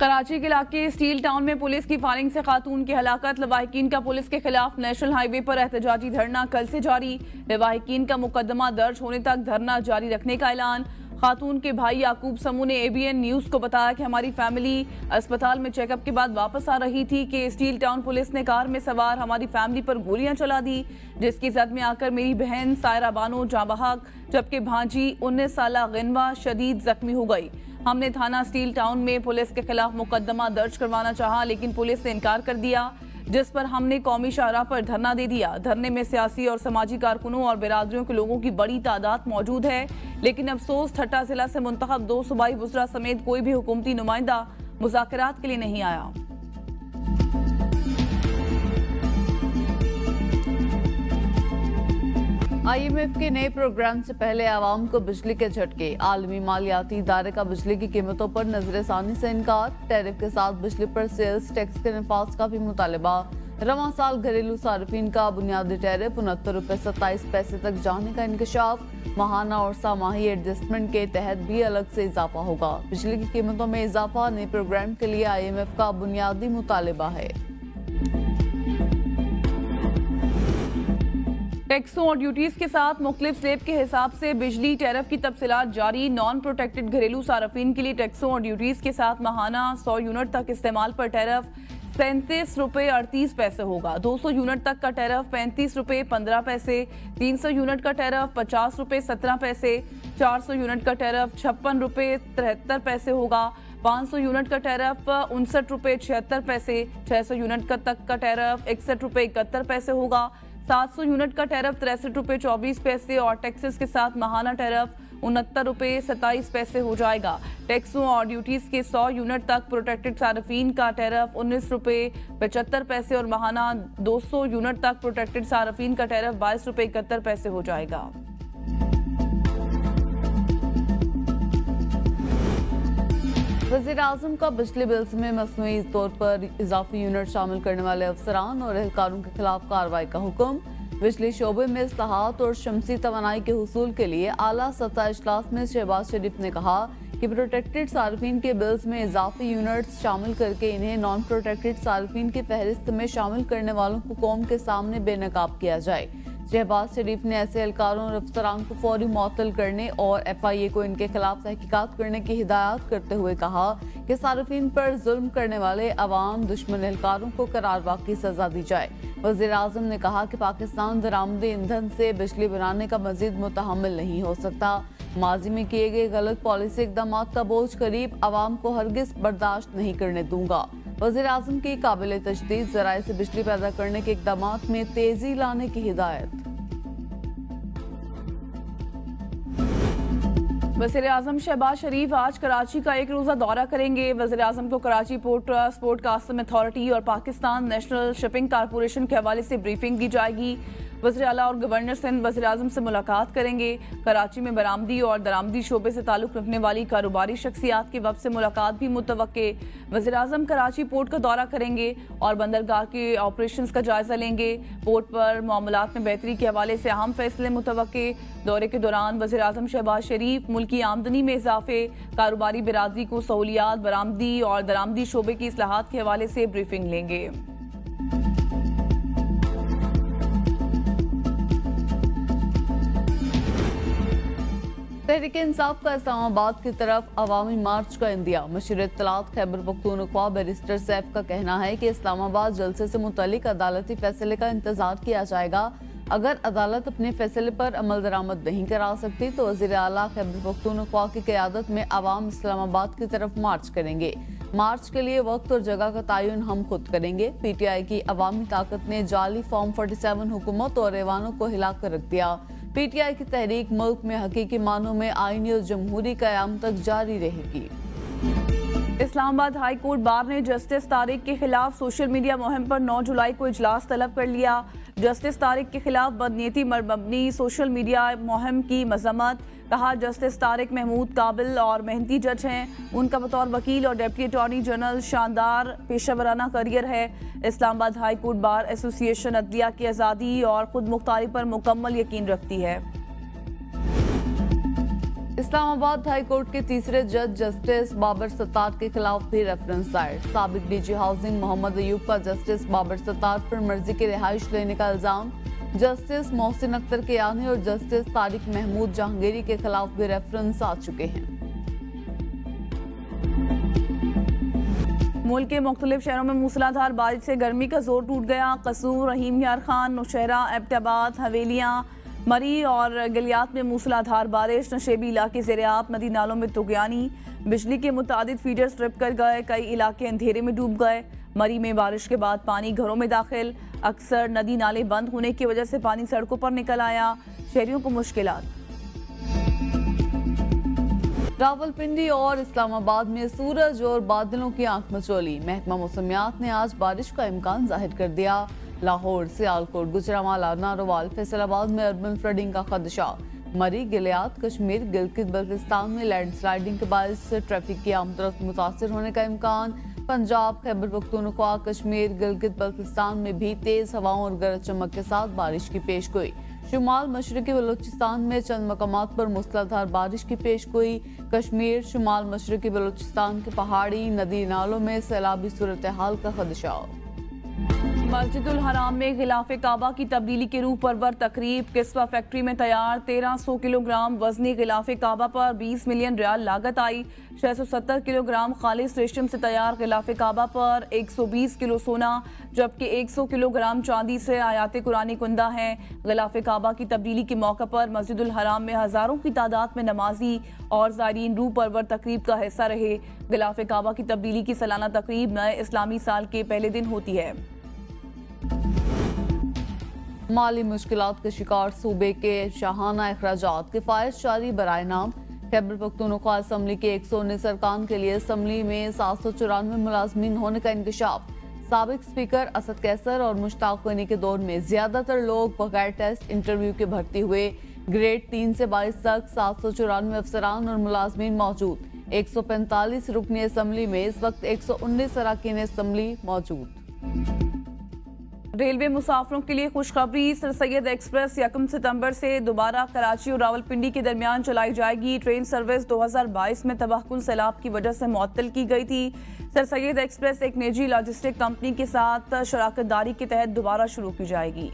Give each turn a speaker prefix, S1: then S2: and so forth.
S1: कराची के इलाके steel town में पुलिस की फायरिंग से खातून की हलाकत। लवाहिकीन का पुलिस के खिलाफ नेशनल हाईवे पर एहतजाजी धरना कल से जारी। लवाहिकीन का मुकदमा दर्ज होने तक धरना जारी रखने का ऐलान। खातून के भाई याकूब समू ने ABN न्यूज को बताया कि हमारी फैमिली अस्पताल में चेकअप के बाद वापस आ रही थी कि स्टील टाउन पुलिस ने कार में सवार हमारी फैमिली पर गोलियां चला दी, जिसकी जद में आकर मेरी बहन सायरा बानो जाँ बहक जबकि भांजी 19 साला गिनवा शदीद जख्मी हो गई। हमने थाना स्टील टाउन में पुलिस के खिलाफ मुकदमा दर्ज करवाना चाहा, लेकिन पुलिस ने इनकार कर दिया, जिस पर हमने कौमी शाहराह पर धरना दे दिया। धरने में सियासी और समाजी कारकुनों और बिरादरियों के लोगों की बड़ी तादाद मौजूद है, लेकिन अफसोस ठट्टा जिला से मुंतखब 2 सूबाई वुज़रा समेत कोई भी हुकूमती नुमाइंदा मुज़ाकरात के लिए नहीं आया।
S2: IMF के नए प्रोग्राम से पहले आवाम को बिजली के झटके। आलमी मालियाती इदारे का बिजली की कीमतों पर नजरसानी से इनकार। टैरिफ के साथ बिजली पर सेल्स टैक्स के नफाज का भी मुतालबा। रवां साल घरेलू सार्फिन का बुनियादी टैरिफ 69 रुपये 27 पैसे तक जाने का इंकशाफ। माहाना और सामाही एडजस्टमेंट के तहत भी अलग से इजाफा होगा। बिजली की कीमतों में इजाफा नए प्रोग्राम के लिए IMF का बुनियादी मुतालबा है।
S1: टैक्सों और ड्यूटीज के साथ मुख्तलिफ स्लैब के हिसाब से बिजली टैरिफ की तफसीलात जारी। नॉन प्रोटेक्टेड घरेलू सार्फिन के लिए टैक्सों और ड्यूटीज के साथ माहाना 100 यूनिट तक इस्तेमाल पर टैरिफ 37 रुपये 38 पैसे होगा। 200 यूनिट तक का टैरिफ 35 रुपये 15 पैसे, 300 यूनिट का टैरिफ 50 रुपये 17 पैसे, 400 यूनिट का टैरिफ 56 रुपये 73 पैसे होगा। 500 यूनिट का टैरिफ 59 रुपये 76 पैसे, 600 यूनिट का तक का टैरिफ 61 रुपये 71 पैसे होगा। 700 यूनिट का टैरिफ 63 रुपये 24 पैसे और टैक्सेस के साथ माहाना टैरिफ 69 रुपये 27 पैसे हो जाएगा। टैक्सों और ड्यूटीज के 100 यूनिट तक प्रोटेक्टेड सार्फिन का टैरिफ 19 रुपये 75 पैसे और माहाना 200 यूनिट तक प्रोटेक्टेड सार्फिन का टैरिफ 22 रुपये 71 पैसे हो जाएगा।
S2: वज़ीर-ए-आज़म का बिजली बिल्स में मसनूई तौर पर इजाफी यूनिट शामिल करने वाले अफसरान और एहलकारों के खिलाफ कार्रवाई का हुक्म। बिजली शोबे में इस्लाहात और शमसी तवानाई के हुसूल के लिए आला सतह इजलास में शहबाज शरीफ ने कहा कि प्रोटेक्टेड सार्फिन के बिल्स में इजाफी यूनिट्स शामिल करके इन्हें नॉन प्रोटेक्टेड सार्फिन की फहरिस्त में शामिल करने वालों को कौम के सामने बेनकाब किया जाए। शहबाज शरीफ ने ऐसे एहलकारों और अफसरान को फौरी मुअत्तल करने और FIA को इनके खिलाफ तहकीकात करने की हिदायत करते हुए कहा कि सार्फिन पर जुल्म करने वाले अवाम दुश्मन एहलकारों को करारवाक़ की सजा दी जाए। वज़ीर-ए-आज़म ने कहा कि पाकिस्तान दरामदी ईंधन से बिजली बनाने का मजीद मुतहम्मिल नहीं हो सकता। माजी में किए गए गलत पॉलिसी इक़दाम का बोझ करीब अवाम को हरगिज़ बर्दाश्त नहीं करने दूंगा। वज़ीर-ए-आज़म की काबिल तशदीद ज़राए से बिजली पैदा करने के इक़दाम में तेजी लाने की हिदायत।
S1: वज़ीर-ए-आज़म शहबाज शरीफ आज कराची का एक रोज़ा दौरा करेंगे। वज़ीर-ए-आज़म को Karachi port trust, port custom authority और पाकिस्तान नेशनल शिपिंग कॉरपोरेशन के हवाले से ब्रीफिंग दी जाएगी। वज़ीर आला और गवर्नर सिंध वज़ीर-ए-आज़म से मुलाकात करेंगे। कराची में बरामदी और दरामदी शोबे से ताल्लुक़ रखने वाली कारोबारी शख्सियात के वफ़द से मुलाकात भी मुतवक्के। वज़ीर-ए-आज़म कराची पोर्ट का दौरा करेंगे और बंदरगाह के ऑपरेशंस का जायज़ा लेंगे। पोर्ट पर मामलात में बेहतरी के हवाले से अहम फैसले मुतवक्के। दौरे के दौरान वज़ीर-ए-आज़म शहबाज शरीफ मुल्की आमदनी में इजाफे, कारोबारी बिरादरी को सहूलियात, बरामदी और दरामदी शोबे की इस्लाहात के हवाले से ब्रीफिंग लेंगे।
S2: तहरीक इंसाफ का इस्लामाबाद की तरफ अवामी मार्च का इंदिया। मशीर इत्तलात खैबर पख्तूनख्वा बैरिस्टर सैफ का कहना है कि इस्लामाबाद जलसे से मुतल्लिक अदालती फैसले का इंतजार किया जाएगा। अगर अदालत अपने फैसले पर अमल दरामद नहीं करा सकती तो वज़ीर आला खैबर पख्तूनख्वा की क़यादत में अवाम इस्लामाबाद की तरफ मार्च करेंगे। मार्च के लिए वक्त और जगह का तयन हम खुद करेंगे। PTI की अवामी ताकत ने जाली फॉर्म 47 हुकूमत और ऐवानों को हिला कर रख दिया। PTI की तहरीक मुल्क में हकीकी मानों में आईनी और जमहूरी क़याम तक जारी रहेगी।
S1: इस्लामाबाद हाई कोर्ट बार ने जस्टिस तारिक के खिलाफ सोशल मीडिया मुहिम पर 9 जुलाई को इजलास तलब कर लिया। जस्टिस तारिक के खिलाफ बदनीयती मबनी सोशल मीडिया मुहिम की मजम्मत। कहा जस्टिस तारिक महमूद काबिल और मेहनती जज हैं। उनका बतौर वकील और डिप्टी अटॉर्नी जनरल शानदार पेशेवराना करियर है। Islamabad high court bar association अदलिया की आज़ादी और खुद मुख्तारी पर मुकम्मल यकीन रखती है।
S2: इस्लामाबाद हाई कोर्ट के तीसरे जज जस्टिस बाबर सत्तार के खिलाफ भी रेफरेंस दायर। साबिक डीजी हाउसिंग मोहम्मद अयूब का जस्टिस बाबर सत्तार पर मर्जी की रिहाइश लेने का इल्जाम। जस्टिस मोहसिन अख्तर कियानी और जस्टिस तारिक महमूद जहांगीरी के खिलाफ भी रेफरेंस आ चुके हैं।
S1: मुल्क के मुख्तलिफ शहरों में मूसलाधार बारिश से गर्मी का जोर टूट गया। कसूर, रहीम यार खान, नौशहरा, एबटाबाद, हवेलियाँ, मरी और गलियात में मूसलाधार बारिश। नशेबी इलाके ज़ेर-ए-आब, नदी नालों में तुगयानी। बिजली के मुतादिद फीडर्स ट्रिप कर गए, कई इलाके अंधेरे में डूब गए। मरी में बारिश के बाद पानी घरों में दाखिल। अक्सर नदी नाले बंद होने की वजह से पानी सड़कों पर निकल आया, शहरियों को मुश्किलात।
S2: रावलपिंडी और इस्लामाबाद में सूरज और बादलों की आंख मचोली। महकमा मौसमियात ने आज बारिश का इम्कान जाहिर कर दिया। लाहौर, सियालकोट, गुजरांवाला, नारोवाल, फैसलाबाद में अर्बन फ्लडिंग का खदशा। मरी, गिलियात, कश्मीर, गिलगित बल्तिस्तान में लैंडस्लाइडिंग के बायस ट्रैफिक की आमदरफ्त मुतासर होने का इम्कान। पंजाब, खैबर पख्तूनख्वा, कश्मीर, गिलगित बल्तिस्तान में भी तेज हवाओं और गरज चमक के साथ बारिश की पेशगोई। शुमाल मशरकी बलूचिस्तान में चंद मकामात पर मूसलाधार बारिश की पेशगोई। कश्मीर, शुमाल मशरकी बलूचिस्तान के पहाड़ी नदी नालों में सैलाबी सूरत हाल का खदशा।
S1: मस्जिदुल हराम में खिलाफ काबा की तब्दीली के रूह परवर तकरीब। किस्वा फैक्ट्री में तैयार 1300 किलोग्राम वजनी खिलाफ काबा पर 20 मिलियन रियाल लागत आई। 670 किलोग्राम खालिस रेशम से तैयार खिलाफ काबा पर 120 किलो सोना जबकि 100 किलोग्राम चांदी से आयात कुरानी कुंदा हैं। खिलाफ काबा की तब्दीली के मौके पर मस्जिदुल हराम में हजारों की तादाद में नमाजी और ज़ायरीन रूह परवर तकरीब का हिस्सा रहे। खिलाफ काबा की तब्दीली की सालाना तकरीब नए इस्लामी साल के पहले दिन होती है।
S2: माली मुश्किलात के शिकार सूबे के शाहाना अखराजात किफायत जारी बराए नाम। खैबर पख्तूनख्वा असम्बली के 119 अरकान के लिए असम्बली में 794 मुलाजमीन होने का इंकशाफ। साबिक स्पीकर असद कैसर और मुश्ताक गनी के दौर में ज्यादातर लोग बगैर टेस्ट इंटरव्यू के भर्ती हुए। ग्रेड 3 से 22 तक 794 अफसरान और मुलाजमीन मौजूद। 145 रुकनी असम्बली में इस वक्त 119 अरकान असम्बली मौजूद।
S1: रेलवे मुसाफिरों के लिए खुशखबरी। सर सैयद एक्सप्रेस 1 सितंबर से दोबारा कराची और रावलपिंडी के दरमियान चलाई जाएगी। ट्रेन सर्विस 2022 में तबाहकुन सैलाब की वजह से मुअत्तल की गई थी। सर सैयद एक्सप्रेस एक निजी लॉजिस्टिक कंपनी के साथ शराकत दारी के तहत दोबारा शुरू की जाएगी।